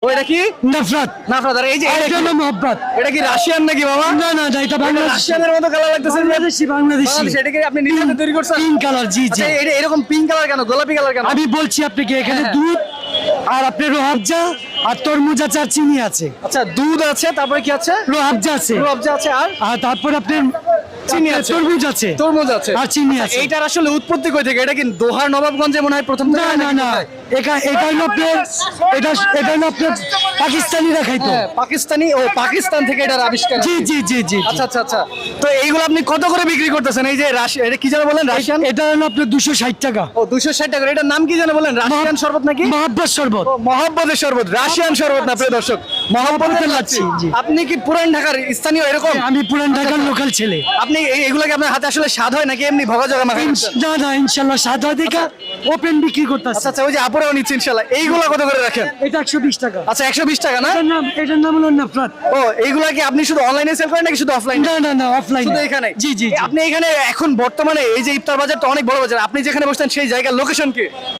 ওইটা কি নফরত। নাফরাত। আর এই যে এটা হলো মোহব্বত। এটা কি রাশিয়ান নাকি বাবা? না না না, এটা বাংলাদেশি। রাশিয়ানের মতো কালার লাগতেছে। বাংলাদেশি বাংলাদেশি। বাংলাদেশি। এটা কি আপনি নিজে হাতে তৈরি করছেন? পিঙ্ক কালার, জি জি। আচ্ছা, এটা এরকম পিঙ্ক কালার কেন, গোলাপি কালার কেন? আমি বলছি আপনাকে, এখানে হ্যাঁ। দুধ আর আপনার রোহাবজা আর তরমুজ আছে আর চিনি আছে। আচ্ছা, দুধ আছে, তারপরে কি আছে? রোহাবজা আছে রূপজা আছে, আর আর তারপর আপনার চিনি আছে, তরমুজ আছে তরমুজ আছে, আর চিনি আছে। এইটার আসলে উৎপত্তি কই থেকে? এটা কি দোহার নবাবগঞ্জে মনে হয় প্রথম থেকে? না না না, এটা হলো আপনার এটা হলো আপনার পাকিস্তানিরা খাইতো। হ্যাঁ, পাকিস্তানি, ও পাকিস্তান থেকে এটার আবিষ্কার। জি জি জি জি। আচ্ছা আচ্ছা আচ্ছা। তো এইগুলো আপনি কত করে বিক্রি করতেছেন? এই যে রাশিয়া, এটা কি যেন বলেন, রাশিয়ান? এটা হলো আপনার 260 টাকা। ও 260 টাকা। এটার নাম কি যেন বলেন? রাশিয়ান শরবত নাকি? মহাব্বত শরবত। ও, মহব্বতের শরবত, রাশিয়ান শরবত না প্রিয় দর্শক, মহব্বতের লাচ্ছি। জি। আপনি কি পুরান ঢাকার স্থানীয় এরকম? আমি পুরান ঢাকার লোকাল ছেলে। আপনি এগুলো কি আপনার হাতে আসলে স্বাদ হয় নাকি এমনি ভগাজগা মাখা খাচ্ছেন? না না, ইনশাল্লাহ সাদা দেখা ওপেন বিক্রি করতেছে। আচ্ছা আচ্ছা, ওই যে আপুরাও নিচ্ছে ইনশাল্লাহ। এইগুলো কত করে রাখেন? এটা 120 টাকা। আচ্ছা, 120 টাকা না? এটার নাম হলো নফরত। ও, এইগুলা কি আপনি শুধু অনলাইনে সেল করেন নাকি শুধু অফলাইন? না না না, অফলাইন। শুধু এখানে? জি জি জি। আপনি এখানে এখন বর্তমানে এই যে ইফতার বাজারটা অনেক বড় বাজার, আপনি যেখানে বসছেন সেই জায়গার লোকেশন কি?